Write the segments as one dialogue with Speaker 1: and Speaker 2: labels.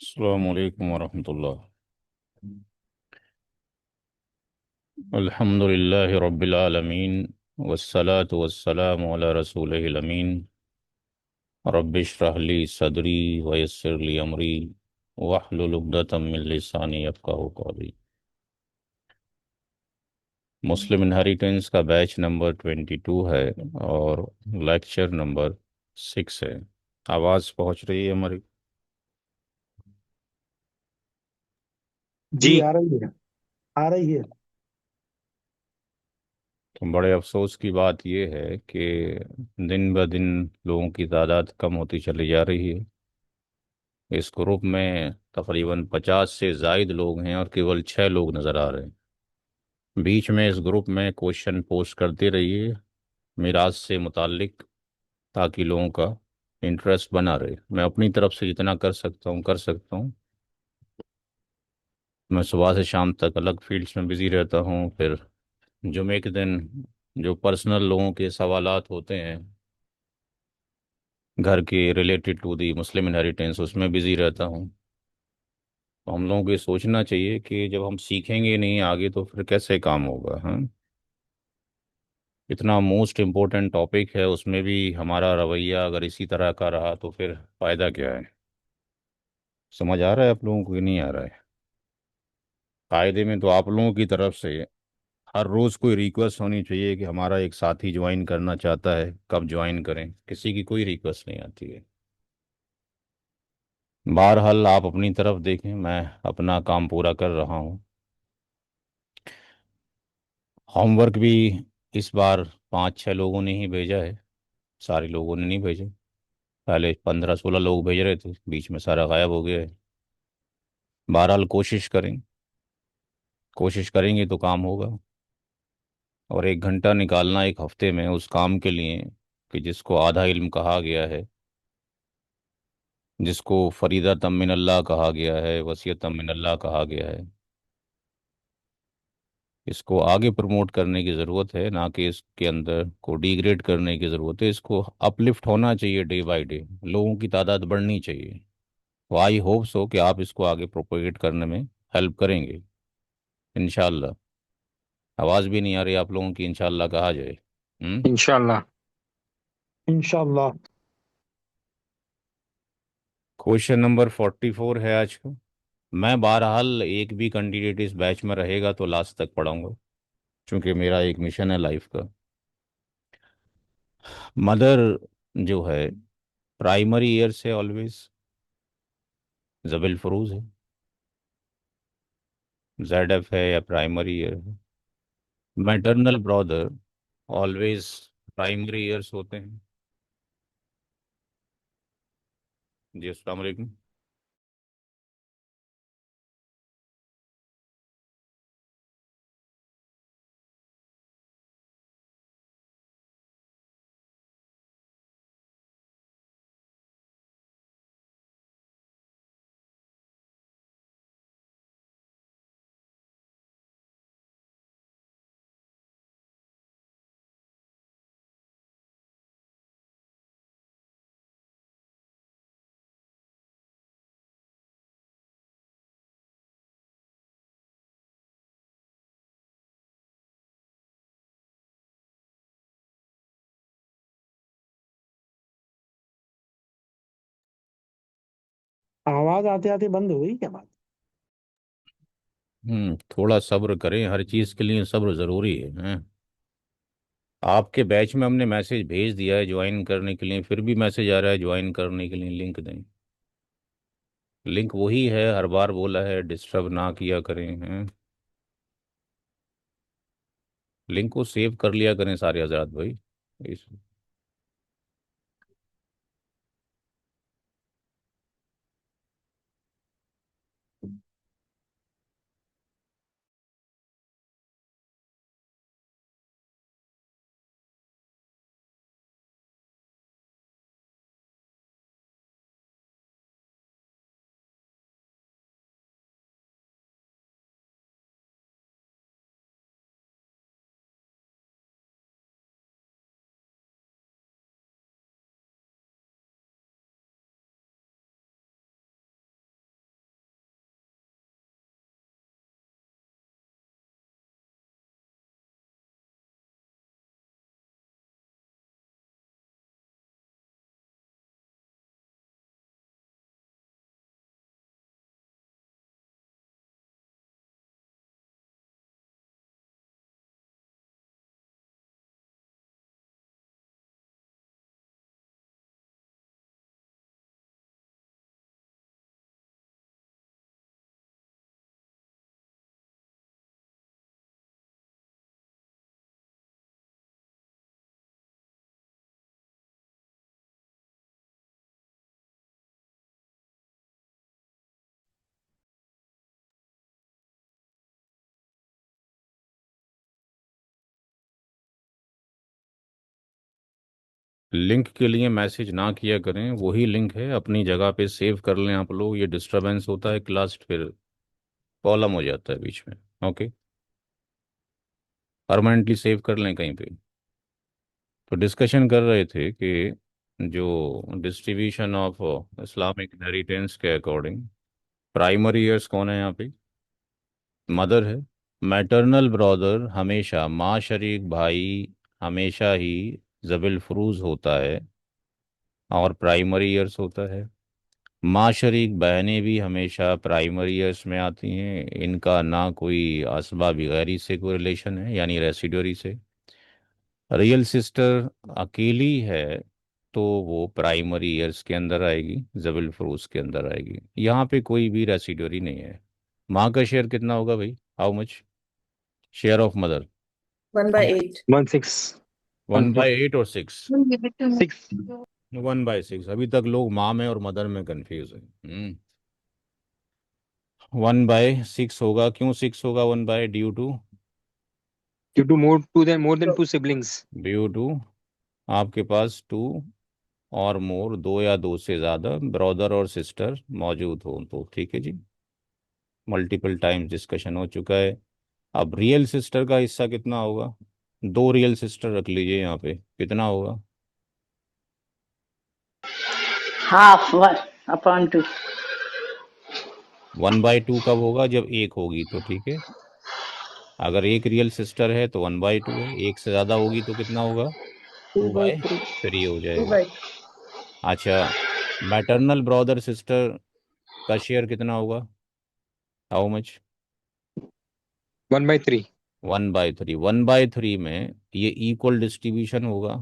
Speaker 1: अस्सलामु अलैकुम वरहमतुल्लाह। अल्हम्दुलिल्लाहि रब्बिल आलमीन वस्सलातु वस्सलामु अला रसूलिहिल अमीन। रब्बि इश्रह ली सदरी वयस्सिर ली अमरी वहलुल उक़दतम मिन लिसानी यफ़क़हू क़ौली। मुस्लिम इनहेरिटेंस का बैच नंबर 22 है और लेक्चर नंबर 6 है। आवाज़ पहुंच रही है हमारी?
Speaker 2: जी
Speaker 3: जी।
Speaker 2: आ रही है। आ रही है।
Speaker 1: तो बड़े अफसोस की बात यह है कि दिन ब दिन लोगों की तादाद कम होती चली जा रही है। इस ग्रुप में तकरीबन 50 से जायद लोग हैं और केवल 6 लोग नज़र आ रहे हैं। बीच में इस ग्रुप में क्वेश्चन पोस्ट करते रहिए मिराज से मुतालिक, ताकि लोगों का इंटरेस्ट बना रहे। मैं अपनी तरफ से जितना कर सकता हूँ कर सकता हूँ। मैं सुबह से शाम तक अलग फील्ड्स में बिज़ी रहता हूँ। फिर जुमे के दिन जो पर्सनल लोगों के सवालात होते हैं घर के related to the Muslim inheritance, उसमें बिज़ी रहता हूँ। तो हम लोगों को ये सोचना चाहिए कि जब हम सीखेंगे नहीं आगे तो फिर कैसे काम होगा। हाँ, इतना मोस्ट इम्पोर्टेंट टॉपिक है, उसमें भी हमारा रवैया अगर इसी तरह का रहा तो फिर फ़ायदा क्या है। समझ आ रहा है आप लोगों को कि नहीं आ रहा है? कायदे में तो आप लोगों की तरफ से हर रोज़ कोई रिक्वेस्ट होनी चाहिए कि हमारा एक साथी ज्वाइन करना चाहता है, कब ज्वाइन करें। किसी की कोई रिक्वेस्ट नहीं आती है। बहरहाल आप अपनी तरफ देखें, मैं अपना काम पूरा कर रहा हूँ। होमवर्क भी इस बार 5-6 लोगों ने ही भेजा है, सारे लोगों ने नहीं भेजा। पहले 15-16 लोग भेज रहे थे, बीच में सारा गायब हो गया है। बहरहाल कोशिश करेंगे तो काम होगा। और 1 घंटा निकालना एक हफ्ते में उस काम के लिए कि जिसको आधा इल्म कहा गया है, जिसको फरीदा मिनल्लाह कहा गया है, वसीयत मिनल्लाह कहा गया है, इसको आगे प्रमोट करने की ज़रूरत है, ना कि इसके अंदर को डिग्रेड करने की ज़रूरत है। इसको अपलिफ्ट होना चाहिए, डे बाय डे लोगों की तादाद बढ़नी चाहिए। तो आई होप सो कि आप इसको आगे प्रोपोगेट करने में हेल्प करेंगे इंशाल्लाह। आवाज़ भी नहीं आ रही आप लोगों की, इंशाल्लाह कहा जाए।
Speaker 3: इंशाल्लाह।
Speaker 2: इंशाल्लाह।
Speaker 1: क्वेश्चन नंबर 44 है आज का। मैं बहरहाल एक भी कैंडिडेट इस बैच में रहेगा तो लास्ट तक पढ़ाऊंगा, क्योंकि मेरा एक मिशन है लाइफ का। मदर जो है प्राइमरी ईयर से ऑलवेज जबिल फरूज है, जेड एफ है या प्राइमरी ईयर है। Maternal brother always primary years होते हैं। जी अस्सलाम वालेकुम।
Speaker 2: आवाज आते आते बंद हो गई क्या बात?
Speaker 1: थोड़ा सब्र करें, हर चीज़ के लिए सब्र ज़रूरी है, हैं? आपके बैच में हमने मैसेज भेज दिया है ज्वाइन करने के लिए, फिर भी मैसेज आ रहा है ज्वाइन करने के लिए लिंक दें। लिंक वही है, हर बार बोला है डिस्टर्ब ना किया करें, हैं? लिंक को सेव कर लिया करें सारे हजरात भाई। इस लिंक के लिए मैसेज ना किया करें, वही लिंक है, अपनी जगह पे सेव कर लें आप लोग। ये डिस्टरबेंस होता है क्लास, फिर कॉलम हो जाता है बीच में। ओके, परमानेंटली सेव कर लें कहीं पे। तो डिस्कशन कर रहे थे कि जो डिस्ट्रीब्यूशन ऑफ इस्लामिक इनहेरिटेंस के अकॉर्डिंग प्राइमरी ईयर्स कौन है यहाँ पे? मदर है। मैटरनल ब्रदर हमेशा, माँ शरीक भाई हमेशा ही जबिल फरूज होता है और प्राइमरी ईयर्स होता है। माँ शरीक बहनें भी हमेशा प्राइमरी ईयर्स में आती हैं। इनका ना कोई असबाब गैरी से कोई रिलेशन है, यानी रेसिडुअरी से। रियल सिस्टर अकेली है तो वो प्राइमरी ईयर्स के अंदर आएगी, जबिल फरूज के अंदर आएगी। यहाँ पे कोई भी रेसिडुअरी नहीं है। माँ का शेयर कितना होगा भाई? How much share of mother?
Speaker 3: 1/8.
Speaker 2: 1/6।
Speaker 1: 1/8 और 6?
Speaker 2: 6।
Speaker 1: 1/6। अभी तक लोग माँ में और मदर में कंफ्यूज है। 1/6 होगा। क्यों 6 होगा 1/, due to?
Speaker 2: Due to more than two siblings.
Speaker 1: Due to आपके पास टू और मोर, दो या दो से ज़्यादा ब्रदर और सिस्टर मौजूद हो तो। ठीक है जी, मल्टीपल टाइम्स डिस्कशन हो चुका है। अब रियल सिस्टर का हिस्सा कितना होगा? दो रियल सिस्टर रख लीजिए यहाँ पे, कितना होगा?
Speaker 3: Half 1/2.
Speaker 1: 1/2 कब होगा? जब एक होगी तो। ठीक है, अगर एक रियल सिस्टर है तो 1/2 है, एक से ज़्यादा होगी तो कितना होगा?
Speaker 3: Two
Speaker 1: two
Speaker 3: by
Speaker 1: by
Speaker 3: three.
Speaker 1: Three हो
Speaker 3: Two
Speaker 1: जाएगा।
Speaker 3: by
Speaker 1: अच्छा, मैटरनल ब्रदर सिस्टर का शेयर कितना होगा? How much?
Speaker 2: 1/3।
Speaker 1: 1/3। 1/3 में ये इक्वल डिस्ट्रीब्यूशन होगा,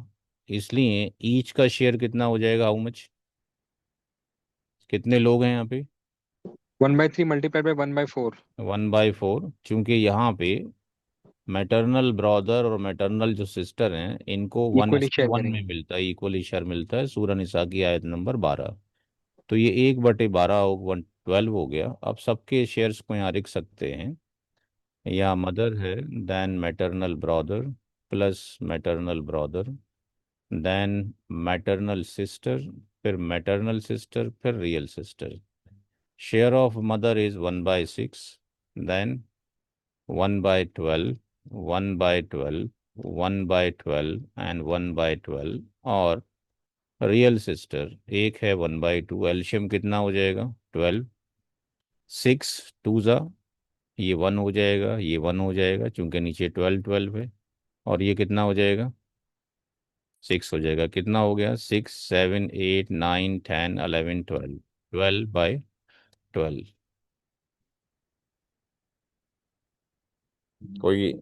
Speaker 1: इसलिए ईच का शेयर कितना हो जाएगा? How much? कितने लोग हैं यहाँ पे?
Speaker 2: 1/3 मल्टीप्लाइड बाय 1/4।
Speaker 1: 1/4। चूंकि यहाँ पे मैटरनल ब्रदर और मैटरनल जो सिस्टर हैं इनको one
Speaker 2: equally
Speaker 1: as to
Speaker 2: share
Speaker 1: one में
Speaker 2: करेंगे।
Speaker 1: मिलता है, इक्वली शेयर मिलता है, सूरह निसा की आयत नंबर 12। तो ये 1/12 वन 12 हो गया। अब सबके शेयर्स को यहाँ लिख सकते हैं। या मदर है, then maternal brother plus maternal brother, then maternal sister, फिर मैटरनल सिस्टर, फिर real sister. Share of mother is 1/6, then 1/12, 1/12, 1/12 and 1/12। और रियल सिस्टर एक है 1/2। एल्शियम कितना हो जाएगा? 12। 6 2 ज़ा, ये 1 हो जाएगा, ये 1 हो जाएगा चूंकि नीचे 12 12 है। और ये कितना हो जाएगा? 6 हो जाएगा। कितना हो गया? 6 7 8 9 10 11 12। 12/12। कोई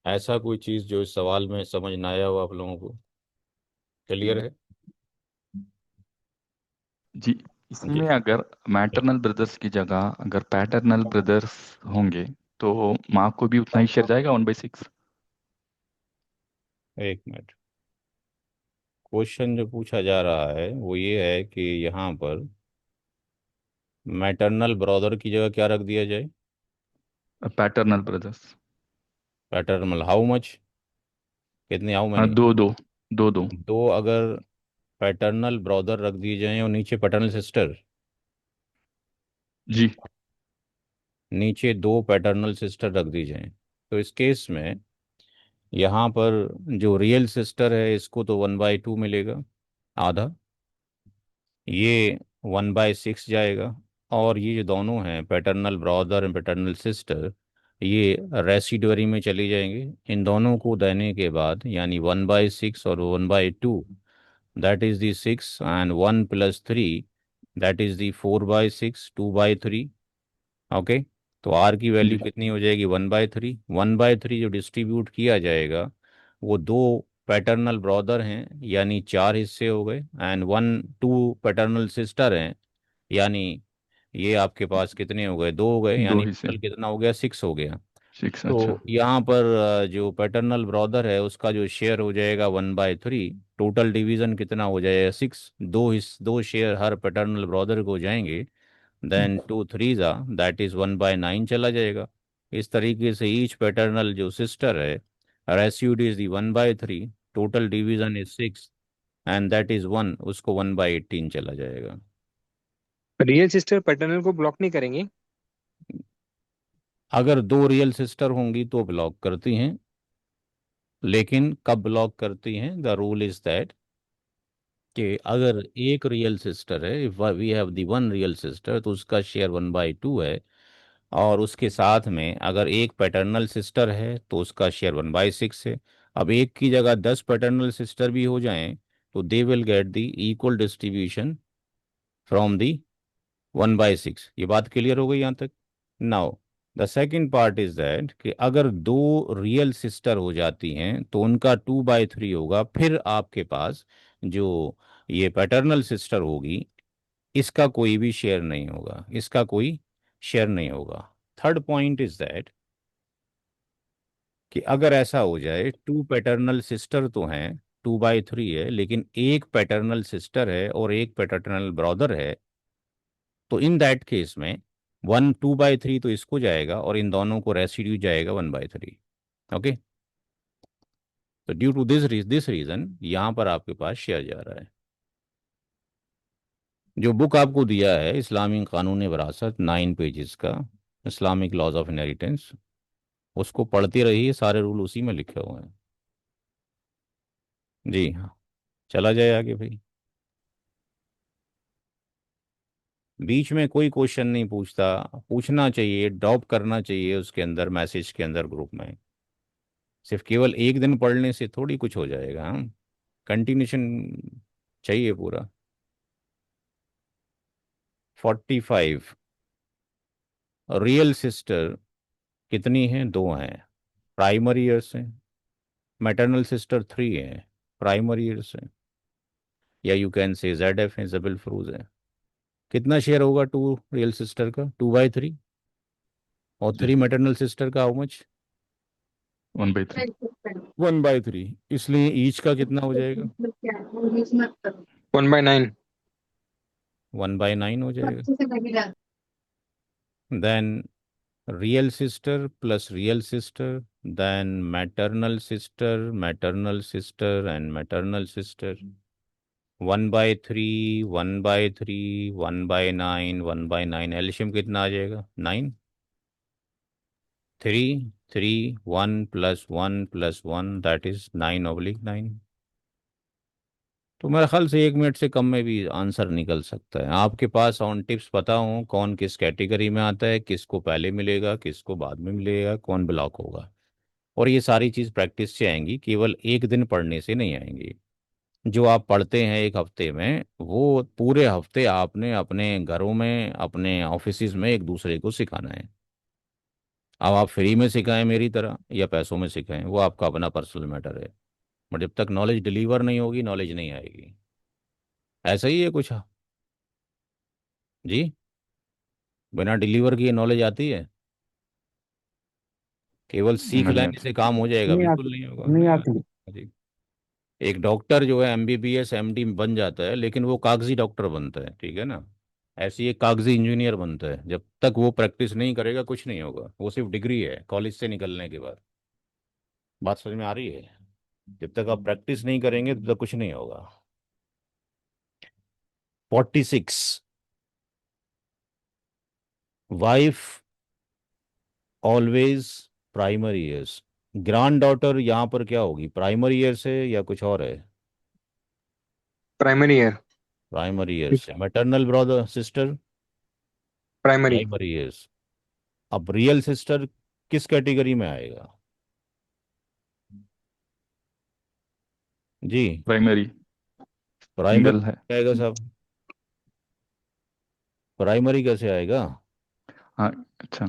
Speaker 1: ऐसा कोई चीज़ जो इस सवाल में समझ ना आया हो आप लोगों को? क्लियर है?
Speaker 4: जी।
Speaker 1: जी,
Speaker 4: इसमें अगर मैटरनल ब्रदर्स की जगह अगर पैटर्नल ब्रदर्स होंगे तो माँ को भी उतना ही शेयर जाएगा 1/6।
Speaker 1: एक मिनट। क्वेश्चन जो पूछा जा रहा है वो ये है कि यहाँ पर मैटरनल ब्रदर की जगह क्या रख दिया जाए?
Speaker 4: Paternal brothers.
Speaker 1: Paternal how much? कितने, हाउ
Speaker 4: हाँ,
Speaker 1: मैनी?
Speaker 4: दो दो। दो दो।
Speaker 1: दो। अगर पैटर्नल ब्रदर रख दिए जाएं और नीचे पैटर्नल सिस्टर,
Speaker 4: जी।
Speaker 1: नीचे दो पैटर्नल सिस्टर रख दी जाएं, तो इस केस में यहाँ पर जो रियल सिस्टर है इसको तो 1/2 मिलेगा, आधा। ये 1/6 जाएगा। और ये जो दोनों हैं paternal brother and paternal sister, ये रेसिडुअरी में चली जाएंगे। इन दोनों को देने के बाद यानी 1/6 और 1/2, that is the 6, and 1 + 3, that is the 4/6, 2/3। Okay, तो आर की वैल्यू
Speaker 4: जी।
Speaker 1: कितनी हो जाएगी? 1/3। 1/3 जो डिस्ट्रीब्यूट किया जाएगा वो दो पैटर्नल ब्रदर हैं यानी चार हिस्से हो गए, एंड 1 2 पैटर्नल सिस्टर हैं, यानी ये आपके पास कितने हो गए? दो हो गए,
Speaker 4: दो
Speaker 1: यानी
Speaker 4: हिस्से।
Speaker 1: टोटल कितना हो गया? 6 हो गया।
Speaker 4: 6। अच्छा।
Speaker 1: तो यहाँ पर जो पैटर्नल ब्रदर है उसका जो शेयर हो जाएगा 1/3। टोटल डिवीजन कितना हो जाएगा? 6। दो शेयर हर पैटर्नल ब्रदर को जाएंगे, देन 2 3 ज़ा, दैट इज 1/9 चला जाएगा। इस तरीके से ईच पैटर्नल जो सिस्टर है residue is the 1/3, total division is 6। And that is 1, उसको 1/18 चला जाएगा।
Speaker 5: रियल सिस्टर पैटर्नल को ब्लॉक नहीं करेंगे?
Speaker 1: अगर दो रियल सिस्टर होंगी तो ब्लॉक करती हैं, लेकिन कब ब्लॉक करती हैं? द रूल इज दैट कि अगर एक रियल सिस्टर है, if we have the one real sister, तो उसका शेयर 1/2 है। और उसके साथ में अगर एक पैटर्नल सिस्टर है तो उसका शेयर 1/6 है। अब एक की जगह 10 पैटर्नल सिस्टर भी हो जाएं तो they will get the equal distribution from the 1/6। ये बात क्लियर हो गई यहाँ तक? Now the second part is that कि अगर दो रियल सिस्टर हो जाती हैं तो उनका 2/3 होगा। फिर आपके पास जो ये पैटर्नल सिस्टर होगी, इसका कोई भी शेयर नहीं होगा, इसका कोई शेयर नहीं होगा। थर्ड पॉइंट इज दैट कि अगर ऐसा हो जाए, टू पैटर्नल सिस्टर तो हैं, 2/3 है, लेकिन एक पैटर्नल सिस्टर है और एक पैटर्नल ब्रदर है, तो इन दैट केस में 2/3 तो इसको जाएगा और इन दोनों को रेसिड्यू जाएगा 1/3। ओके, तो ड्यू टू दिस रीजन यहाँ पर आपके पास शेयर जा रहा है। जो बुक आपको दिया है इस्लामी कानून विरासत, 9 पेजेस का, इस्लामिक लॉज ऑफ इनहेरिटेंस, उसको पढ़ते रहिए, सारे रूल उसी में लिखे हुए हैं। जी हाँ, चला जाए आगे भाई। बीच में कोई क्वेश्चन नहीं पूछता, पूछना चाहिए, ड्रॉप करना चाहिए उसके अंदर, मैसेज के अंदर, ग्रुप में। सिर्फ केवल एक दिन पढ़ने से थोड़ी कुछ हो जाएगा, हम कंटिन्यूशन चाहिए पूरा। 45, रियल सिस्टर कितनी हैं? दो हैं, प्राइमरी ईयर्स हैं। मैटरनल सिस्टर 3 हैं, प्राइमरी ईयर्स हैं। या यू कैन से ZF है, जबिल फरूज है। कितना शेयर होगा टू रियल सिस्टर का? 2/3। और
Speaker 4: जी
Speaker 1: 3 मैटरनल सिस्टर का हाउ मच?
Speaker 4: 1/3।
Speaker 1: 1/3। इसलिए ईच का कितना हो जाएगा?
Speaker 5: 1/9।
Speaker 1: 1/9 हो जाएगा। Then real sister plus real sister, then maternal sister, maternal sister and maternal sister. 1/3, 1/3, 1/9, 1/9, एल्शियम कितना आ जाएगा? 9। 3, 3, 1 + 1 + 1, दैट इज 9/9। तो मेरे ख्याल से 1 मिनट से कम में भी आंसर निकल सकता है। आपके पास ऑन टिप्स पता हो कौन किस कैटेगरी में आता है, किसको पहले मिलेगा, किसको बाद में मिलेगा, कौन ब्लॉक होगा। और ये सारी चीज़ प्रैक्टिस से आएंगी, केवल एक दिन पढ़ने से नहीं आएंगी। जो आप पढ़ते हैं एक हफ्ते में, वो पूरे हफ्ते आपने अपने घरों में, अपने ऑफिस में एक दूसरे को सिखाना है। अब आप फ्री में सिखाएं मेरी तरह या पैसों में सिखाएं, वो आपका अपना पर्सनल मैटर है। बट जब तक नॉलेज डिलीवर नहीं होगी, नॉलेज नहीं आएगी। ऐसा ही है कुछ जी, बिना डिलीवर किए नॉलेज आती है? केवल सीख
Speaker 4: नहीं
Speaker 1: लेने
Speaker 4: आती।
Speaker 1: से काम हो जाएगा?
Speaker 2: नहीं
Speaker 1: बिल्कुल
Speaker 2: आती,
Speaker 1: नहीं होगा,
Speaker 2: नहीं
Speaker 1: नहीं
Speaker 2: आती।
Speaker 1: आएगा जी। एक डॉक्टर जो है MBBS MD बन जाता है, लेकिन वो कागजी डॉक्टर बनता है, ठीक है ना? ऐसे ही एक कागजी इंजीनियर बनता है। जब तक वो प्रैक्टिस नहीं करेगा कुछ नहीं होगा, वो सिर्फ डिग्री है कॉलेज से निकलने के बाद। बात समझ में आ रही है? जब तक आप प्रैक्टिस नहीं करेंगे तब तक कुछ नहीं होगा। 46, wife always primary heirs. Grand daughter यहाँ पर क्या होगी, प्राइमरी ईयर्स है या कुछ और है?
Speaker 5: Primary year.
Speaker 1: प्राइमरी ईयर्स है। Maternal brother sister
Speaker 5: primary.
Speaker 1: Primary years. अब रियल सिस्टर किस कैटेगरी में आएगा जी?
Speaker 4: प्राइमरी
Speaker 1: प्राइमरी
Speaker 4: सिंगल है।
Speaker 1: आएगा सब? प्राइमरी कैसे आएगा?
Speaker 4: हाँ अच्छा।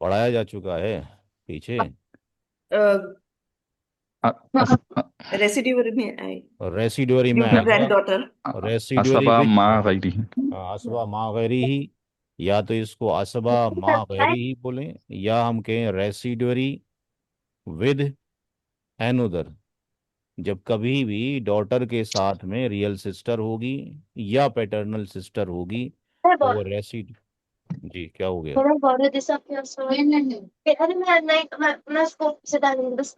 Speaker 1: पढ़ाया जा चुका है पीछे।
Speaker 3: रेसिड्यूअरी में आए
Speaker 1: रेसिडुअरी में
Speaker 3: ड्यू टू
Speaker 1: आएगा।
Speaker 3: ग्रैंडडॉटर।
Speaker 1: रेसिडुअरी
Speaker 4: असबा
Speaker 1: विच,
Speaker 4: माँ गैरी है।
Speaker 1: असबा मा गैरी ही, या तो इसको असबा मा गैरी ही बोलें, या हम कहें रेसिडुअरी विद एनोदर। जब कभी भी डॉटर के साथ में रियल सिस्टर होगी या पैटर्नल सिस्टर होगी तो वो रेसिड। जी क्या हो गया?
Speaker 6: Pero baru disappear so yun. Kaya ano may night mas ko sa daling bus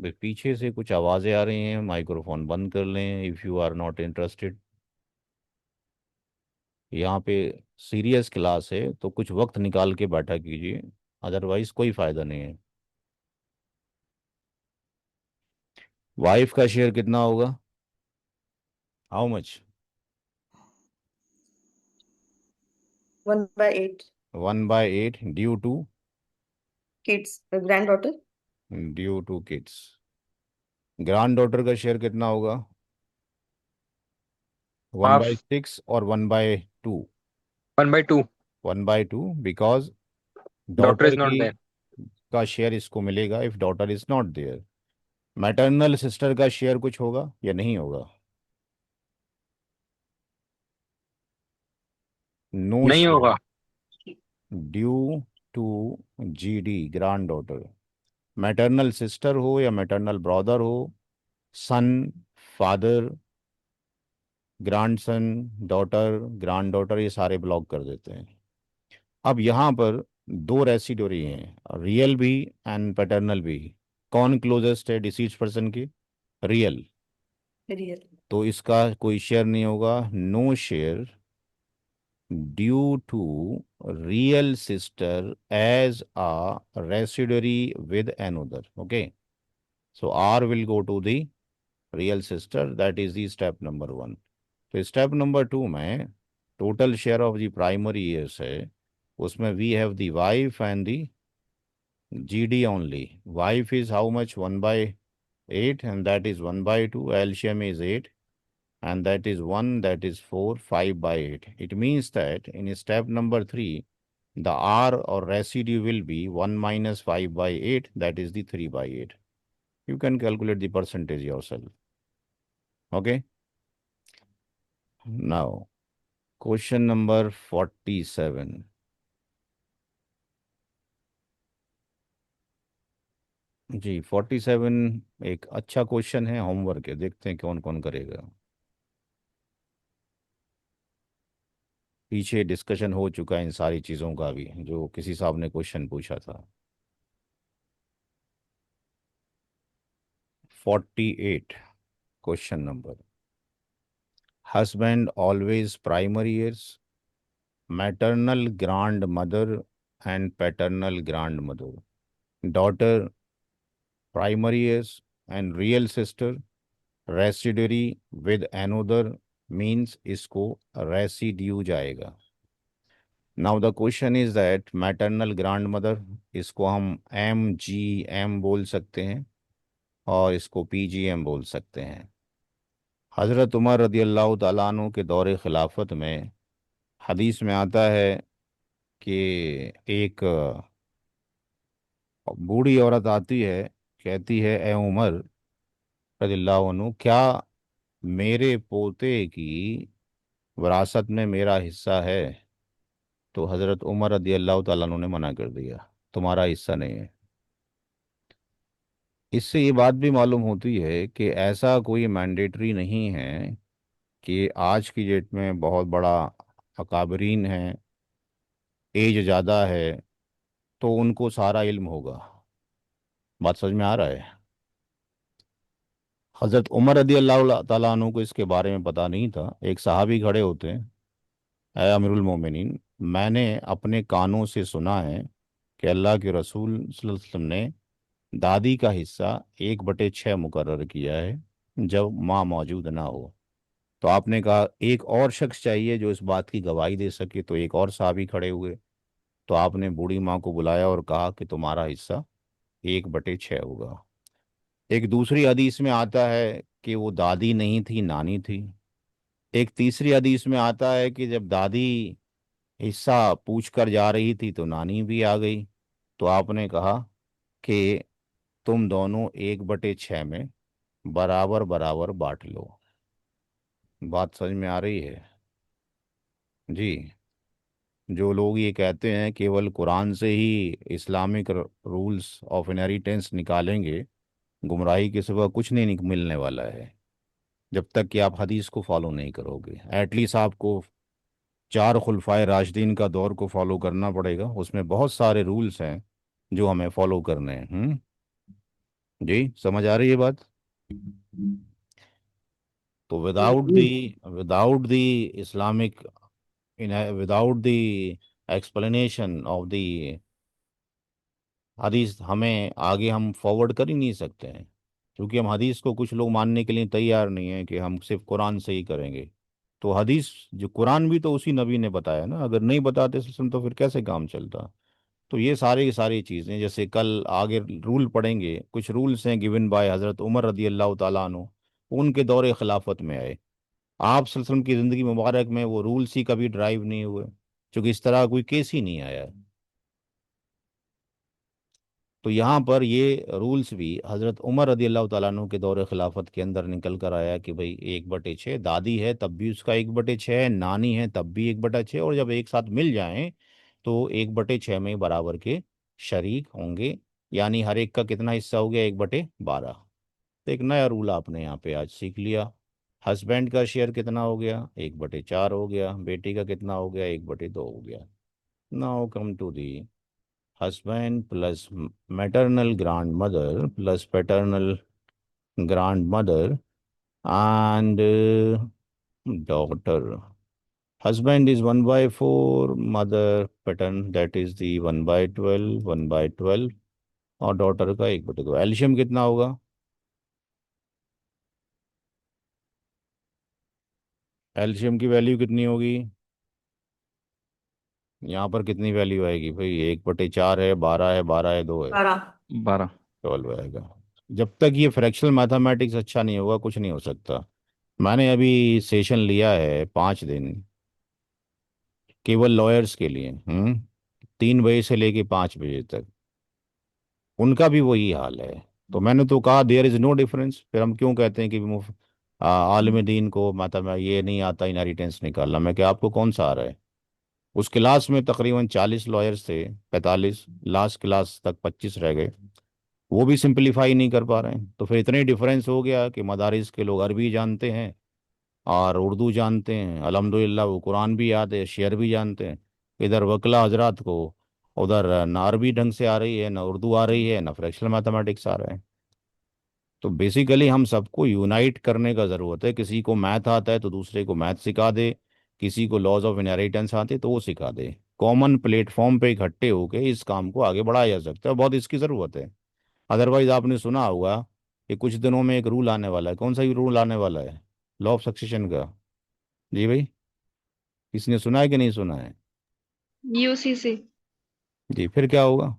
Speaker 1: भाई पीछे से कुछ आवाज़ें आ रही हैं, माइक्रोफोन बंद कर लें if you are not interested. यहाँ पे सीरियस क्लास है तो कुछ वक्त निकाल के बैठा कीजिए, अदरवाइज कोई फ़ायदा नहीं है। वाइफ का शेयर कितना होगा? How much?
Speaker 3: 1/8.
Speaker 1: 1/8 due to?
Speaker 3: Kids, granddaughter.
Speaker 1: Due to kids. Granddaughter का शेयर कितना होगा? One by
Speaker 5: half.
Speaker 1: सिक्स और 1/2?
Speaker 5: 1/2।
Speaker 1: 1/2 because
Speaker 5: daughter is
Speaker 1: daughter
Speaker 5: not
Speaker 1: की
Speaker 5: देयर।
Speaker 1: का शेयर इसको मिलेगा if daughter is not there. Maternal sister का शेयर कुछ होगा या नहीं होगा? नो
Speaker 5: नहीं
Speaker 1: शेयर
Speaker 5: होगा।
Speaker 1: Due to GD, granddaughter. Maternal sister हो या मैटरनल ब्रदर हो, son, father, grandson, daughter, granddaughter, ये सारे ब्लॉक कर देते हैं। अब यहाँ पर दो रेसिडोरी हैं, रियल भी एंड पैटर्नल भी। कौन क्लोजेस्ट है डिसीज पर्सन की? रियल।
Speaker 3: Real.
Speaker 1: तो इसका कोई शेयर नहीं होगा, no share due to real sister as a residuary with another. Okay, so R will go to the real sister, that is the step number 1. तो step number 2 में total share of the primary heirs है, उसमें we have the wife and the GD only. Wife is how much? 1/8, and that is 1/2. LCM is 8, and that is 1, that is 4, 5/8. It means that in step number 3, the R or residue will be 1 minus 5/8, that is the 3/8. You can calculate the percentage yourself. Okay. Now, question number 47. जी 47 एक अच्छा question है, homework है, देखते हैं कौन कौन करेगा। पीछे डिस्कशन हो चुका है इन सारी चीज़ों का भी, जो किसी साहब ने क्वेश्चन पूछा था। 48 question number. Husband always primary years, maternal grand mother and paternal grand mother, daughter primary years and real sister residuary with another, means इसको रेसिड्यू जाएगा। Now the question is that maternal grand mother, इसको हम MGM बोल सकते हैं और इसको PGM बोल सकते हैं। हज़रत उमर रदी अल्लाह तआला अन्हु के दौर खिलाफत में हदीस में आता है कि एक बूढ़ी औरत आती है, कहती है ए उमर रदी अल्लाह अन्हु, क्या मेरे पोते की विरासत में मेरा हिस्सा है? तो हज़रत उमर रदी अल्लाह तआला अन्हु ने मना कर दिया, तुम्हारा हिस्सा नहीं है। इससे ये बात भी मालूम होती है कि ऐसा कोई मैंडेटरी नहीं है कि आज की डेट में बहुत बड़ा अकाबरीन है, एज ज़्यादा है, तो उनको सारा इल्म होगा। बात समझ में आ रहा है? हज़रत उमर रदी अल्लाह ताला अन्हु को इसके बारे में पता नहीं था। एक सहाबी खड़े होते हैं, ऐ अमीरुल मोमिनीन, मैंने अपने कानों से सुना है कि अल्लाह के रसूल सल्लल्लाहु अलैहि वसल्लम ने दादी का हिस्सा 1/6 मुकर्रर किया है जब माँ मौजूद ना हो। तो आपने कहा एक और शख्स चाहिए जो इस बात की गवाही दे सके, तो एक और साहबी खड़े हुए। तो आपने बूढ़ी माँ को बुलाया और कहा कि तुम्हारा हिस्सा 1/6 होगा। एक दूसरी हदीस में आता है कि वो दादी नहीं थी, नानी थी। एक तीसरी हदीस में आता है कि जब दादी हिस्सा पूछ कर जा रही थी तो नानी भी आ गई। तो आपने कहा कि तुम दोनों 1/6 में बराबर बराबर बांट लो। बात समझ में आ रही है जी? जो लोग ये कहते हैं केवल कुरान से ही इस्लामिक रूल्स ऑफ इनहेरिटेंस निकालेंगे, गुमराही के सिवा कुछ नहीं मिलने वाला है जब तक कि आप हदीस को फॉलो नहीं करोगे। एटलीस्ट आपको 4 खुलफाए राशिदीन का दौर को फॉलो करना पड़ेगा, उसमें बहुत सारे रूल्स हैं जो हमें फॉलो करने हैं। जी, समझ आ रही है बात? तो without the Islamic, without the explanation of the हदीस, हमें आगे हम फॉरवर्ड कर ही नहीं सकते हैं। क्योंकि हम हदीस को, कुछ लोग मानने के लिए तैयार नहीं है कि हम सिर्फ कुरान से ही करेंगे। तो हदीस, जो कुरान भी तो उसी नबी ने बताया ना, अगर नहीं बताते सिस्टम तो फिर कैसे काम चलता? तो ये सारी की सारी चीज़ें, जैसे कल आगे रूल पढ़ेंगे, कुछ रूल्स हैं गिवन बाय हज़रत उमर रदी अल्लाह ताला अन्हु, उनके दौरे खिलाफत में आए। आप सल्लल्लाहु अलैहि वसल्लम की ज़िंदगी मुबारक में वो रूल्स ही कभी ड्राइव नहीं हुए, क्योंकि इस तरह कोई केस ही नहीं आया है। तो यहाँ पर ये रूल्स भी हज़रत उमर रदी अल्लाह ताला अन्हु के दौरे खिलाफत के अंदर निकल कर आया कि भाई 1/6, दादी है तब भी उसका 1/6, नानी है तब भी 1/6, और जब एक साथ मिल जाएं तो 1/6 में बराबर के शरीक होंगे। यानी हर एक का कितना हिस्सा हो गया? 1/12। तो एक नया रूल आपने यहाँ पे आज सीख लिया। हस्बैंड का शेयर कितना हो गया? 1/4 हो गया। बेटी का कितना हो गया? 1/2 हो गया। Now come to the husband plus maternal grandmother plus paternal grandmother and daughter. Husband is 1/4, mother patern that is the 1/12, 1/12, और डॉटर का 1/2। एल्शियम कितना होगा? एल्शियम की वैल्यू कितनी होगी? यहाँ पर कितनी वैल्यू आएगी भाई? 1/4 है, 12 है, 12 है, 2 है,
Speaker 3: 12।
Speaker 4: 12।
Speaker 1: 12 आएगा। जब तक ये फ्रैक्शनल मैथमेटिक्स अच्छा नहीं होगा कुछ नहीं हो सकता। मैंने अभी सेशन लिया है 5 दिन, केवल लॉयर्स के लिए। 3 बजे से लेके 5 बजे तक, उनका भी वही हाल है। तो मैंने तो कहा देयर इज नो डिफरेंस, फिर हम क्यों कहते हैं कि आलिम दीन को मतलब ये नहीं आता इनहेरिटेंस निकालना? मैं क्या, आपको कौन सा आ रहा है? उस क्लास में तकरीबन 40 लॉयर्स थे, 45, लास्ट क्लास तक 25 रह गए। वो भी सिंपलीफाई नहीं कर पा रहे हैं। तो फिर इतना ही डिफरेंस हो गया कि मदारिस के लोग अरबी जानते हैं और उर्दू जानते हैं, अल्हम्दुलिल्लाह वो कुरान भी याद है, शेर भी जानते हैं। इधर वकला हजरात को उधर ना अरबी ढंग से आ रही है, ना उर्दू आ रही है, ना फ्रैक्शनल मैथमेटिक्स आ रहा है। तो बेसिकली हम सबको यूनाइट करने का ज़रूरत है। किसी को मैथ आता है तो दूसरे को मैथ सिखा दे, किसी को लॉज ऑफ इनहेरिटेंस आते तो वो सिखा दे। कॉमन प्लेटफॉर्म पे इकट्ठे होकर इस काम को आगे बढ़ाया जा सकता है, बहुत इसकी ज़रूरत है। अदरवाइज आपने सुना होगा कि कुछ दिनों में एक रूल आने वाला है। कौन सा रूल आने वाला है? लॉ ऑफ सक्सेशन का। जी भाई, किसने सुना है कि नहीं सुना है?
Speaker 6: यूसीसी।
Speaker 1: जी, फिर क्या होगा?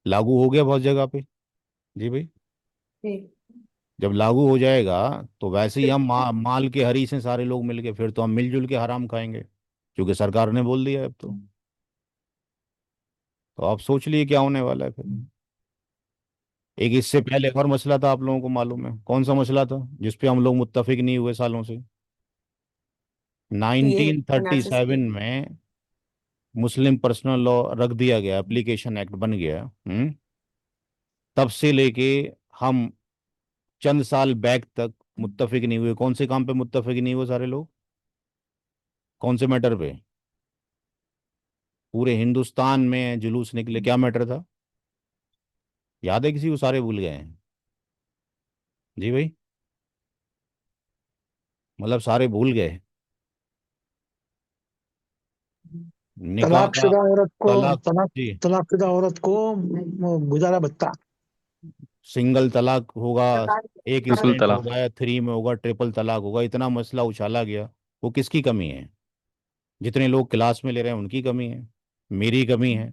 Speaker 1: लागू हो गया बहुत जगह पे। जी भाई,
Speaker 3: जी।
Speaker 1: जब लागू हो जाएगा तो वैसे ही हम माल के हरीस हैं सारे लोग मिलके, फिर तो हम मिलजुल के हराम खाएंगे, क्योंकि सरकार ने बोल दिया है अब तो आप सोच लिए क्या होने वाला है फिर। एक इससे पहले और मसला था, आप लोगों को मालूम है कौन सा मसला था जिसपे हम लोग मुत्तफिक नहीं हुए सालों से?
Speaker 3: ये
Speaker 1: 1937
Speaker 3: एनालिसिस पे।
Speaker 1: में मुस्लिम पर्सनल लॉ रख दिया गया, एप्लीकेशन एक्ट बन गया। तब से लेके हम चंद साल बैक तक मुत्तफिक नहीं हुए। कौन से काम पे मुत्तफिक नहीं हुए सारे लोग? कौन से मैटर पे? पूरे हिंदुस्तान में जुलूस निकले, क्या मैटर था? याद है किसी को? सारे भूल गए हैं। जी भाई, मतलब सारे भूल गए। निकाह का
Speaker 2: तलाकशुदा औरत को
Speaker 1: तलाक।
Speaker 2: तलाक
Speaker 1: जी,
Speaker 2: तलाकशुदा औरत को गुजारा भत्ता।
Speaker 1: सिंगल तलाक होगा, एक
Speaker 4: ट्रिपल
Speaker 1: स्टैंड
Speaker 4: तलाक।
Speaker 1: होगा, 3 में होगा, ट्रिपल तलाक होगा, इतना मसला उछाला गया। वो किसकी कमी है? जितने लोग क्लास में ले रहे हैं उनकी कमी है, मेरी कमी है।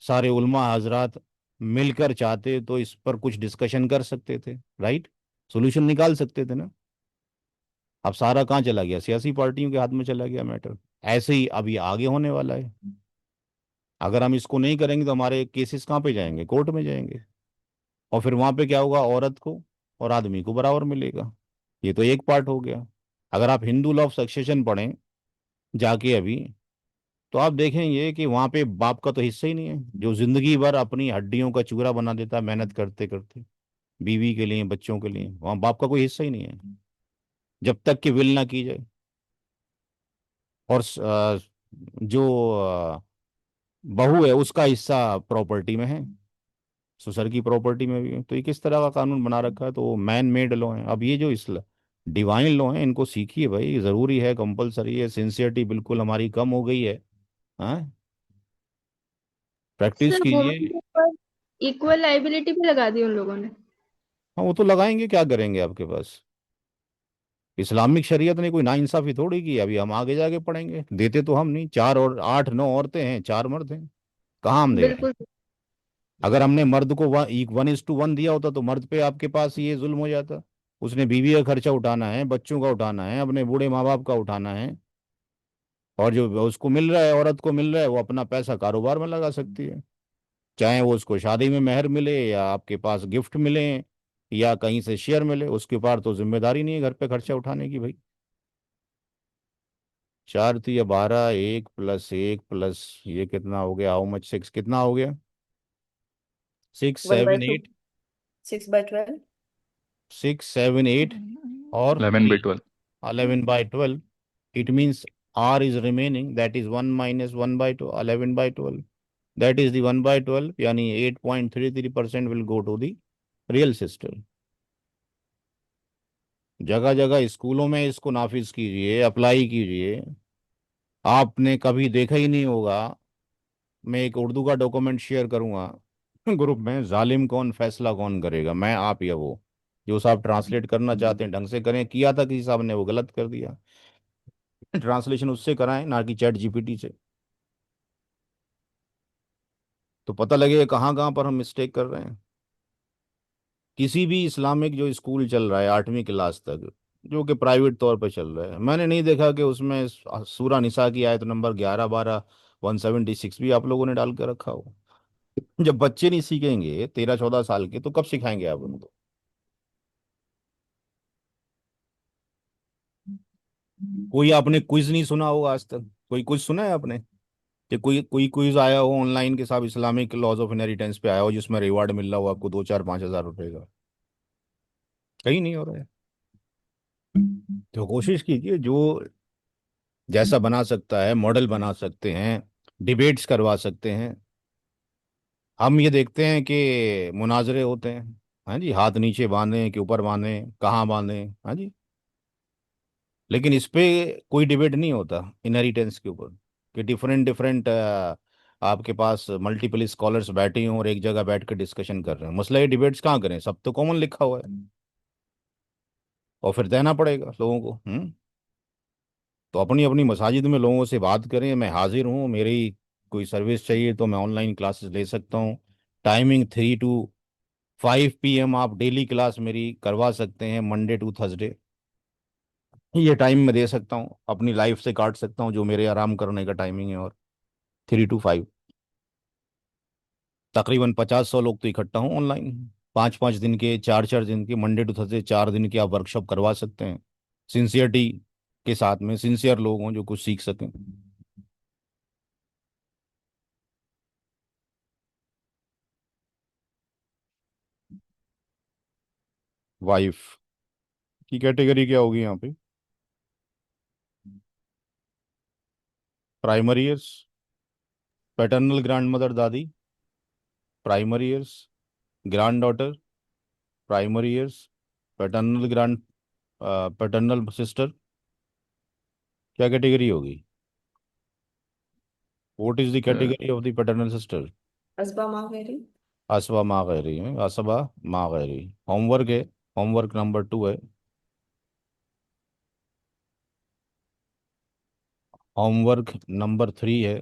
Speaker 1: सारे उलमा हजरात मिलकर चाहते तो इस पर कुछ डिस्कशन कर सकते थे, राइट? सोल्यूशन निकाल सकते थे ना। अब सारा कहाँ चला गया? सियासी पार्टियों के हाथ में चला गया मैटर। ऐसे ही अब ये आगे होने वाला है। अगर हम इसको नहीं करेंगे तो हमारे केसेस कहाँ पे जाएंगे? कोर्ट में जाएंगे। और फिर वहां पे क्या होगा? औरत को और आदमी को बराबर मिलेगा। ये तो एक पार्ट हो गया। अगर आप हिंदू लॉ ऑफ सक्सेशन पढ़ें जाके अभी, तो आप देखेंगे कि वहां पे बाप का तो हिस्सा ही नहीं है, जो जिंदगी भर अपनी हड्डियों का चूरा बना देता है मेहनत करते करते, बीवी के लिए, बच्चों के लिए। वहां बाप का कोई हिस्सा ही नहीं है जब तक कि विल ना की जाए। और जो बहू है उसका हिस्सा प्रॉपर्टी में है। ससुर की प्रॉपर्टी में भी है। तो ये किस तरह का कानून बना रखा है? तो मैन मेड लॉ है। अब ये जो इस्ला डिवाइन लॉ है, इनको सीखिए भाई, ज़रूरी है, कंपलसरी है। सिंसियरिटी बिल्कुल हमारी कम हो गई है। हाँ, प्रैक्टिस
Speaker 6: सर वुमेन
Speaker 1: कीजिए।
Speaker 6: के ऊपर इक्वल लाइबिलिटी भी लगा दी उन लोगों ने।
Speaker 1: हाँ, वो तो लगाएंगे, क्या करेंगे आपके पास? इस्लामिक शरीयत ने कोई नाइंसाफी थोड़ी की। अभी हम आगे जाके पढ़ेंगे, देते तो हम नहीं, चार और आठ नौ औरतें हैं, चार मर्द हैं, कहाँ हम दे रहे हैं?
Speaker 6: बिल्कुल।
Speaker 1: अगर हमने मर्द को 1:1 दिया होता तो मर्द पे आपके पास ये जुल्म हो जाता। उसने बीवी का खर्चा उठाना है, बच्चों का उठाना है, अपने बूढ़े माँ बाप का उठाना है, और जो उसको मिल रहा है, औरत को मिल रहा है, वो अपना पैसा कारोबार में लगा सकती है। चाहे वो उसको शादी में मेहर मिले, या आपके पास गिफ्ट मिले, या कहीं से शेयर मिले, उसके ऊपर तो जिम्मेदारी नहीं है घर पे खर्चा उठाने की भाई। चार तो, ये 12, 1 + 1 ये कितना हो गया? How much? 6 कितना हो गया? 6,
Speaker 3: वन बाय
Speaker 1: 7,
Speaker 3: टू
Speaker 1: 8।
Speaker 3: 6/12.
Speaker 1: 6, 7, 8 और 3,11/12। 11/12. It means R is remaining, that is 1 minus 1/2, 11/12. That is the 1/12, यानी 8.33% will go to the real sister। जगह जगह स्कूलों में इसको नाफिज कीजिए, अप्लाई कीजिए। आपने कभी देखा ही नहीं होगा। मैं एक उर्दू का डॉक्यूमेंट शेयर करूंगा ग्रुप में, जालिम कौन फैसला कौन करेगा, मैं आप या वो। जो साहब ट्रांसलेट करना चाहते हैं ढंग से करें, किया था किसी साहब ने, वो गलत कर दिया। ट्रांसलेशन उससे कराएं, ना कि चैट जीपीटी से। तो पता लगेगा कहाँ कहाँ पर हम मिस्टेक कर रहे हैं। किसी भी इस्लामिक जो स्कूल चल रहा है 8वीं क्लास तक, जो कि प्राइवेट तौर पर चल रहा है, मैंने नहीं देखा कि उसमें सूरा निसा की आयत नंबर 11, 12, 176 भी आप लोगों ने डाल कर रखा हो। जब बच्चे नहीं सीखेंगे 13, 14 साल के, तो कब सिखाएंगे आप उनको? कोई आपने क्विज नहीं सुना होगा आज तक? कोई क्विज सुना है आपने? कि कोई कोई क्विज आया हो ऑनलाइन के साथ, इस्लामिक लॉज ऑफ इनहेरिटेंस पे आया हो, जिसमें रिवार्ड मिल रहा हो आपको 2, 4, 5 हज़ार रुपए का? कहीं नहीं हो रहा है। तो कोशिश कीजिए, जो जैसा बना सकता है मॉडल बना सकते हैं, डिबेट्स करवा सकते हैं। हम ये देखते हैं कि मुनाजरे होते हैं, हाँ जी, हाथ नीचे बांधे कि ऊपर बांधे, कहाँ बांधे, हाँ जी, लेकिन इस पे कोई डिबेट नहीं होता इनहेरिटेंस के ऊपर, कि डिफरेंट डिफरेंट आपके पास मल्टीपल स्कॉलर्स बैठे हों और एक जगह बैठ कर डिस्कशन कर रहे हैं। मसला ये डिबेट्स कहाँ करें, सब तो कॉमन लिखा हुआ है, और फिर देना पड़ेगा लोगों को। तो अपनी अपनी मसाजिद में लोगों से बात करें, मैं हाजिर हूँ, मेरी कोई सर्विस चाहिए तो मैं ऑनलाइन क्लासेस ले सकता हूँ। टाइमिंग 3 to 5 PM, आप डेली क्लास मेरी करवा सकते हैं, Monday to Thursday। ये टाइम मैं दे सकता हूँ, अपनी लाइफ से काट सकता हूँ, जो मेरे आराम करने का टाइमिंग है। और 3 to 5, तकरीबन 50, 100 लोग तो इकट्ठा हूँ ऑनलाइन। 5, 5 दिन के, 4, 4 दिन के, Monday to Thursday 4 दिन के आप वर्कशॉप करवा सकते हैं, सिंसियरिटी के साथ में, सिंसियर लोग हों जो कुछ सीख सकें। वाइफ की कैटेगरी क्या होगी यहाँ पे? Primary heirs, paternal grandmother दादी, primary heirs granddaughter, primary heirs paternal grand paternal sister, क्या कैटेगरी होगी? What is the category of the paternal sister?
Speaker 3: असबा मागरी.
Speaker 1: असबा माँ गैरी है, असबा माँ गैरी। होमवर्क है, होमवर्क नंबर 2 है, होमवर्क नंबर 3 है।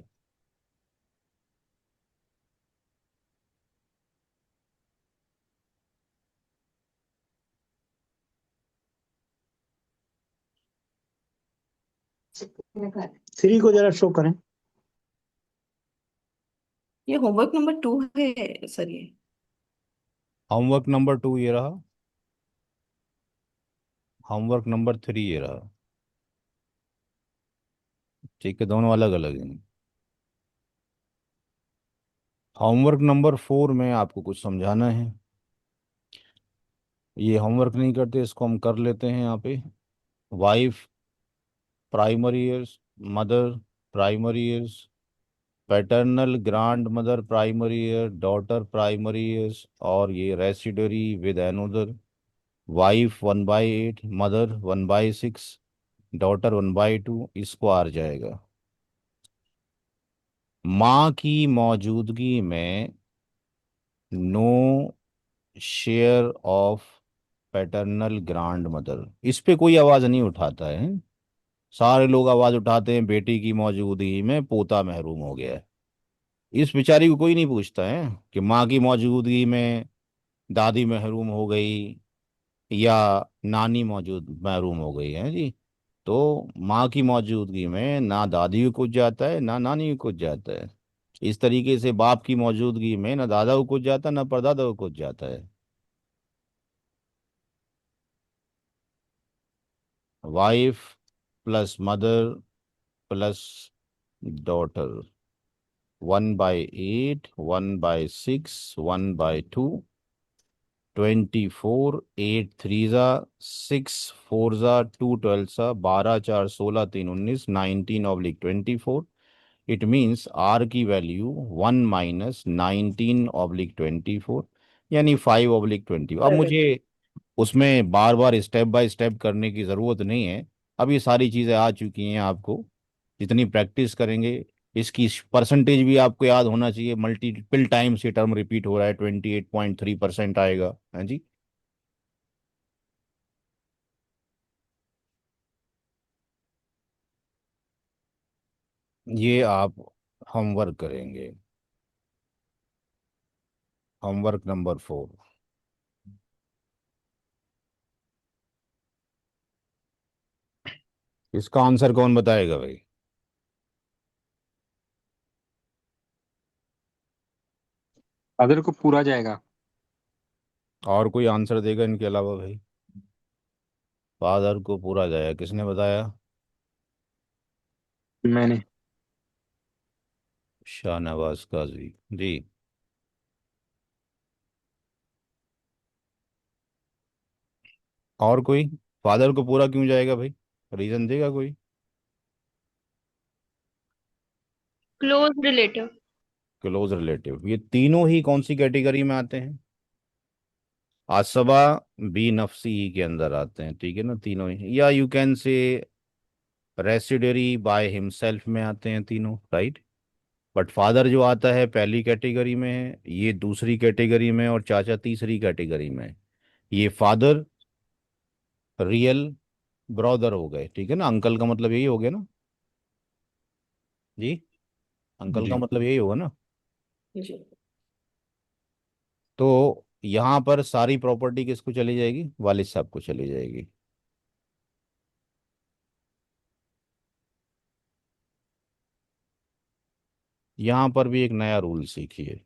Speaker 2: श्री को जरा शो करें।
Speaker 3: ये होमवर्क नंबर 2 है सर ये.
Speaker 1: होमवर्क नंबर 2 ये रहा, होमवर्क नंबर 3 ये रहा। ठीक है, दोनों अलग अलग हैं। होमवर्क नंबर 4 में आपको कुछ समझाना है। ये होमवर्क नहीं करते, इसको हम कर लेते हैं यहाँ पे। Wife, primary heirs, mother, primary heirs, paternal grandmother primary heir, daughter primary heirs, और ये residuary with another, wife 1/8, mother 1/6, daughter 1/2, इसको आ जाएगा। माँ की मौजूदगी में no share of paternal grandmother, इस पे कोई आवाज नहीं उठाता है। सारे लोग आवाज उठाते हैं बेटी की मौजूदगी में पोता महरूम हो गया है। इस बेचारी को कोई नहीं पूछता है कि माँ की मौजूदगी में दादी महरूम हो गई या नानी मौजूद महरूम हो गई है जी। तो माँ की मौजूदगी में ना दादी को कुछ जाता है ना नानी को कुछ जाता है। इस तरीके से बाप की मौजूदगी में ना दादा को कुछ जाता है ना परदादा को कुछ जाता है। Wife plus mother plus daughter, 1/8, 1/6, 1/2, 24, 8 3 6 4, 2 12, 12 4 16 3 19, 19/24। It means are की वैल्यू 1 - 19/24, यानी 5/20। अब मुझे
Speaker 3: करेक्ट।
Speaker 1: उसमें बार बार स्टेप बाय स्टेप करने की ज़रूरत नहीं है। अब ये सारी चीज़ें आ चुकी हैं आपको। जितनी प्रैक्टिस करेंगे, इसकी परसेंटेज भी आपको याद होना चाहिए। मल्टीपल टाइम्स ये टर्म रिपीट हो रहा है, 28.3% आएगा, है जी। ये आप होमवर्क करेंगे, होमवर्क नंबर 4। इसका आंसर कौन बताएगा भाई?
Speaker 5: फादर को पूरा जाएगा।
Speaker 1: और कोई आंसर देगा इनके अलावा भाई? फादर को पूरा जाएगा, किसने बताया?
Speaker 5: मैंने।
Speaker 1: शाहनवाज काजी जी। और कोई? फादर को पूरा क्यों जाएगा भाई? रीजन देगा कोई?
Speaker 6: Close relative.
Speaker 1: क्लोज रिलेटिव, ये तीनों ही कौन सी कैटेगरी में आते हैं? आसबा, बी नफसी ही के अंदर आते हैं, ठीक है ना, तीनों ही। या you can say residuary by himself में आते हैं तीनों, राइट। बट फादर जो आता है पहली कैटेगरी में है, ये दूसरी कैटेगरी में, और चाचा तीसरी कैटेगरी में है। ये फादर रियल ब्रदर हो गए, ठीक है ना। अंकल का मतलब यही हो गया ना जी। अंकल का
Speaker 4: जी।
Speaker 1: मतलब यही होगा ना।
Speaker 3: जी।
Speaker 1: तो यहाँ पर सारी प्रॉपर्टी किसको चली जाएगी? वालिद साहब को चली जाएगी। यहाँ पर भी एक नया रूल सीखिए।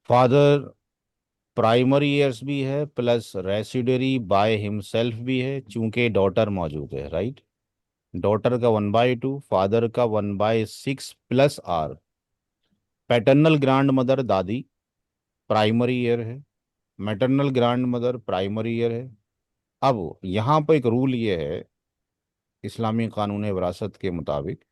Speaker 1: फादर प्राइमरी ईयर्स भी है प्लस रेसिडरी बाय हिमसेल्फ भी है, चूंकि डॉटर मौजूद है, राइट। डॉटर का 1/2, फादर का 1/6 plus R. Paternal grandmother दादी प्राइमरी ईयर है, maternal grandmother primary heir है। अब यहाँ पर एक रूल ये है इस्लामी कानून विरासत के मुताबिक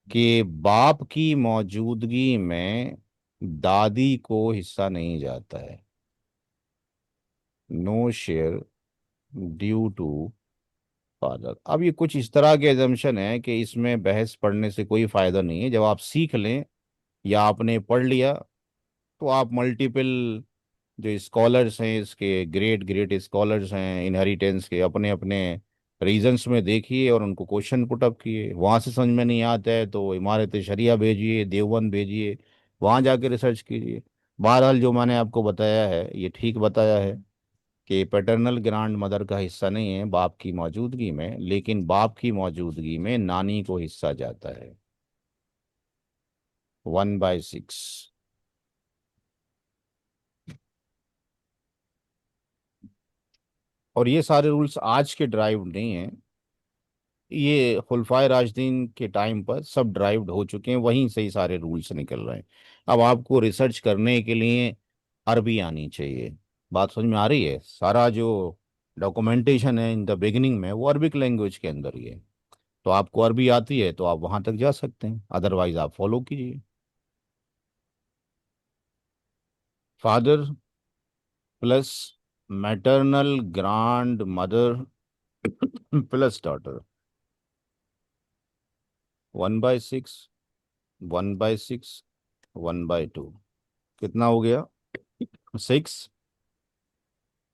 Speaker 1: कि बाप की मौजूदगी में दादी को हिस्सा नहीं जाता है। No share due to father. अब ये कुछ इस तरह के एजम्पशन है कि इसमें बहस पढ़ने से कोई फायदा नहीं है। जब आप सीख लें या आपने पढ़ लिया, तो आप मल्टीपल जो स्कॉलर्स हैं, इसके ग्रेट ग्रेट स्कॉलर्स हैं इनहेरिटेंस के, अपने अपने रीजंस में देखिए और उनको क्वेश्चन पुट अप किए। वहाँ से समझ में नहीं आता है तो इमारत शरिया भेजिए, देवबंद भेजिए, वहाँ जाके रिसर्च कीजिए। बहरहाल जो मैंने आपको बताया है ये ठीक बताया है कि पैटर्नल ग्रांड मदर का हिस्सा नहीं है बाप की मौजूदगी में, लेकिन बाप की मौजूदगी में नानी को हिस्सा जाता है, 1/6। और ये सारे रूल्स आज के ड्राइव नहीं हैं, ये खुलफाए राशिदीन के टाइम पर सब ड्राइव्ड हो चुके हैं, वहीं से ही सारे रूल्स निकल रहे हैं। अब आपको रिसर्च करने के लिए अरबी आनी चाहिए। बात समझ में आ रही है? सारा जो डॉक्यूमेंटेशन है इन द बिगिनिंग में वो अरबिक लैंग्वेज के अंदर ही है। तो आपको अरबी आती है तो आप वहां तक जा सकते हैं, अदरवाइज आप फॉलो कीजिए। Father plus maternal grand mother plus daughter, 1/6, 1/6, 1/2, कितना हो गया? 6,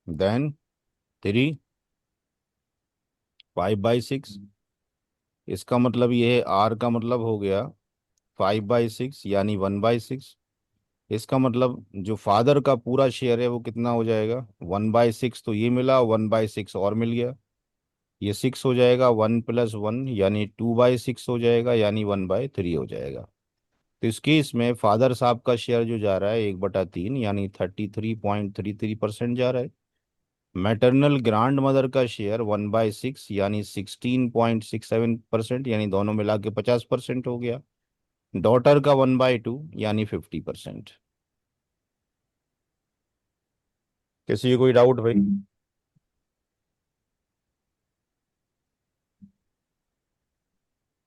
Speaker 1: देन 3, 5/6। इसका मतलब ये है, आर का मतलब हो गया 5/6 यानी 1/6। इसका मतलब जो फादर का पूरा शेयर है वो कितना हो जाएगा? 1/6, तो ये मिला, 1/6 और मिल गया, ये 6 हो जाएगा, 1 + 1 यानी 2/6 हो जाएगा, यानी 1/3 हो जाएगा। तो इस केस में फादर साहब का शेयर जो जा रहा है 1/3 यानी 33.33% जा रहा है। मैटरनल ग्रांड मदर का शेयर 1/6 यानी 16.67% यानी दोनों मिला के 50% हो गया। डॉटर का 1/2 यानी 50%। किसी को कोई डाउट भाई?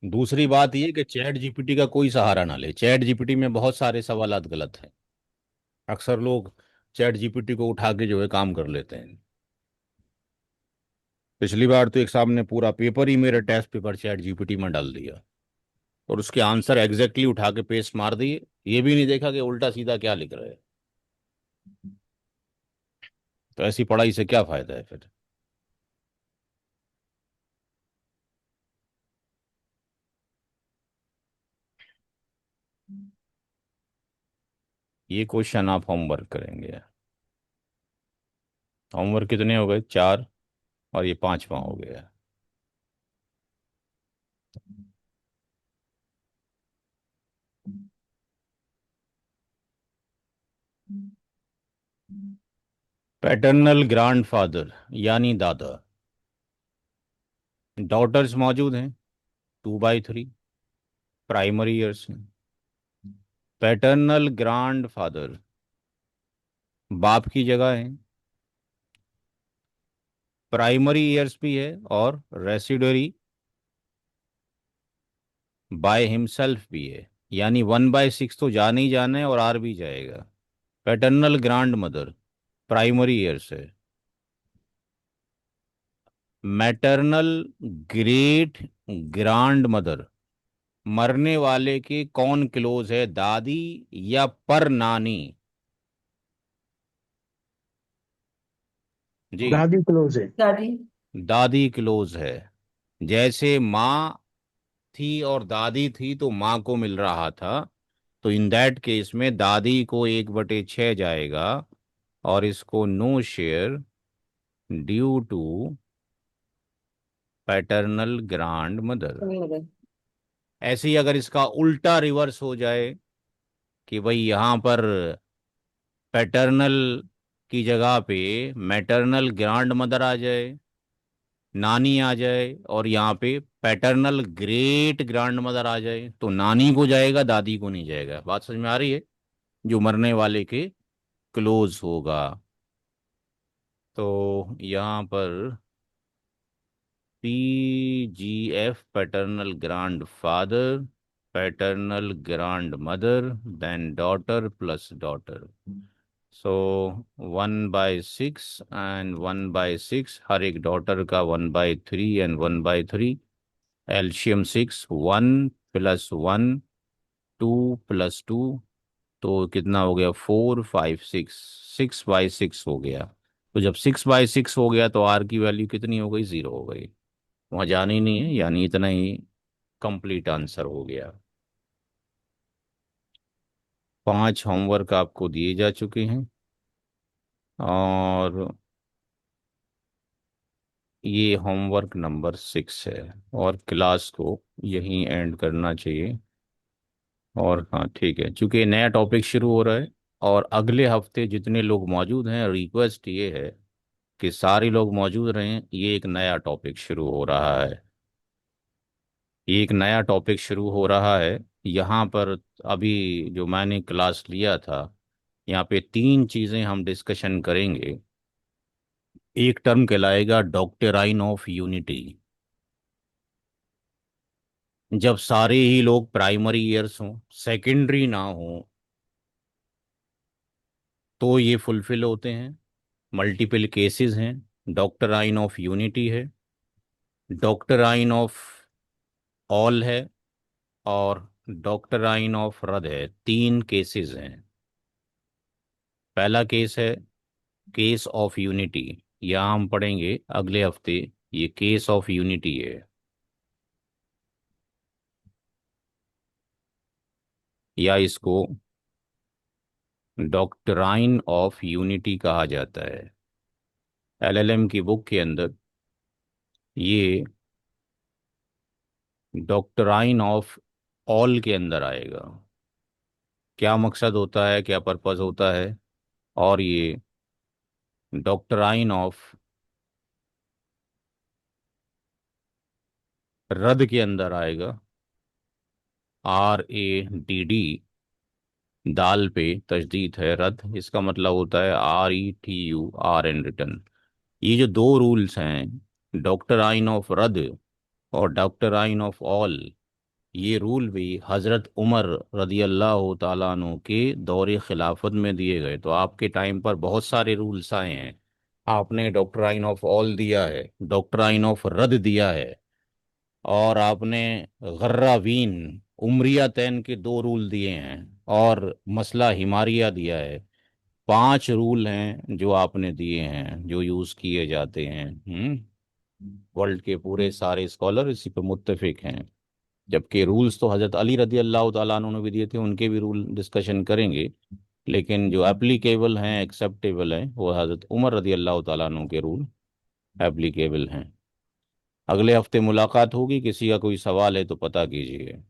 Speaker 1: दूसरी बात ये कि चैट जीपीटी का कोई सहारा ना ले। चैट जीपीटी में बहुत सारे सवालात गलत हैं। अक्सर लोग चैट जीपीटी को उठा के जो है काम कर लेते हैं। पिछली बार तो एक साहब ने पूरा पेपर ही मेरे टेस्ट पेपर चैट जीपीटी में डाल दिया और उसके आंसर एग्जैक्टली उठा के पेस्ट मार दिए, ये भी नहीं देखा कि उल्टा सीधा क्या लिख रहे हैं। तो ऐसी पढ़ाई से क्या फायदा है फिर? ये क्वेश्चन आप होमवर्क करेंगे। होमवर्क कितने हो गए? 4, और ये 5वां हो गया। पैटर्नल ग्रैंडफादर यानी दादा, डॉटर्स मौजूद हैं 2/3, प्राइमरी ईयर्स हैं। पैटर्नल ग्रैंडफादर बाप की जगह है, प्राइमरी ईयर्स भी है, और रेसिडरी बाय हिमसेल्फ भी है। यानी 1/6 तो जाना ही जाना है और आर भी जाएगा। Paternal grandmother primary heirs है। मैटरनल ग्रेट ग्रांड मदर, मरने वाले के कौन क्लोज है, दादी या पर नानी? जी,
Speaker 2: दादी क्लोज है।
Speaker 3: दादी।
Speaker 1: दादी क्लोज है। जैसे माँ थी और दादी थी तो माँ को मिल रहा था, तो इन दैट केस में दादी को 1/6 जाएगा और इसको no share due to paternal grandmother. ऐसे ही अगर इसका उल्टा रिवर्स हो जाए कि भाई यहाँ पर पैटर्नल की जगह पे मैटरनल ग्रांड मदर आ जाए, नानी आ जाए, और यहाँ पे पैटर्नल ग्रेट ग्रांड मदर आ जाए, तो नानी को जाएगा, दादी को नहीं जाएगा। बात समझ में आ रही है? जो मरने वाले के क्लोज होगा। तो यहाँ पर PGF paternal grandfather, paternal grandmother, then daughter plus daughter. So 1/6 and 1/6, हर एक डॉटर का 1/3 एंड 1/3। एल्शियम 6, 1 + 1, 2 + 2, तो कितना हो गया? 4, 5, 6, 6/6 हो गया। तो जब 6/6 हो गया तो आर की वैल्यू कितनी हो गई? 0 हो गई। वहां जाना ही नहीं है, यानी इतना ही कंप्लीट आंसर हो गया। 5 होमवर्क आपको दिए जा चुके हैं और ये होमवर्क नंबर 6 है, और क्लास को यहीं एंड करना चाहिए। और हाँ ठीक है, चूंकि नया टॉपिक शुरू हो रहा है और अगले हफ्ते जितने लोग मौजूद हैं, रिक्वेस्ट ये है कि सारे लोग मौजूद रहें। ये एक नया टॉपिक शुरू हो रहा है, ये एक नया टॉपिक शुरू हो रहा है। यहाँ पर अभी जो मैंने क्लास लिया था, यहाँ पे 3 चीज़ें हम डिस्कशन करेंगे। एक टर्म कहलाएगा डॉक्टराइन ऑफ यूनिटी, जब सारे ही लोग प्राइमरी ईयर्स हों, सेकेंडरी ना हो, तो ये फुलफिल होते हैं। मल्टीपल केसेस हैं, डॉक्ट्राइन ऑफ यूनिटी है, डॉक्ट्राइन ऑफ ऑल है, और डॉक्ट्राइन ऑफ रद है। तीन केसेस हैं। पहला केस है केस ऑफ यूनिटी, यहाँ हम पढ़ेंगे अगले हफ्ते। ये केस ऑफ यूनिटी है, या इसको डॉक्ट्राइन ऑफ यूनिटी कहा जाता है। एलएलएम की बुक के अंदर ये डॉक्ट्राइन ऑफ ऑल के अंदर आएगा। क्या मकसद होता है, क्या पर्पस होता है, और ये डॉक्ट्राइन ऑफ रद के अंदर आएगा। RADD, दाल पे तशदीद है, रद, इसका मतलब होता है RETUR एन रिटर्न। ये जो दो रूल्स हैं, डॉक्ट्राइन ऑफ रद और डॉक्ट्राइन ऑफ ऑल, ये रूल भी हज़रत उमर रदी अल्लाह ताला अन्हु के दौरे खिलाफत में दिए गए। तो आपके टाइम पर बहुत सारे रूल्स आए हैं। आपने डॉक्ट्राइन ऑफ ऑल दिया है, डॉक्ट्राइन ऑफ रद दिया है, और आपने गर्रावीन उमरिया तैन के दो रूल दिए हैं, और मसला हिमारिया दिया है। पांच रूल हैं जो आपने दिए हैं, जो यूज़ किए जाते हैं। वर्ल्ड के पूरे सारे स्कॉलर इसी पर मुत्तफिक हैं। जबकि रूल्स तो हज़रत अली रदी अल्लाह ताला अन्हु ने भी दिए थे, उनके भी रूल डिस्कशन करेंगे। लेकिन जो एप्लीकेबल हैं, एक्सेप्टेबल हैं, वो हज़रत उमर रदी अल्लाह ताला अन्हु के रूल एप्लीकेबल हैं। अगले हफ्ते मुलाकात होगी। किसी का कोई सवाल है तो पता कीजिए।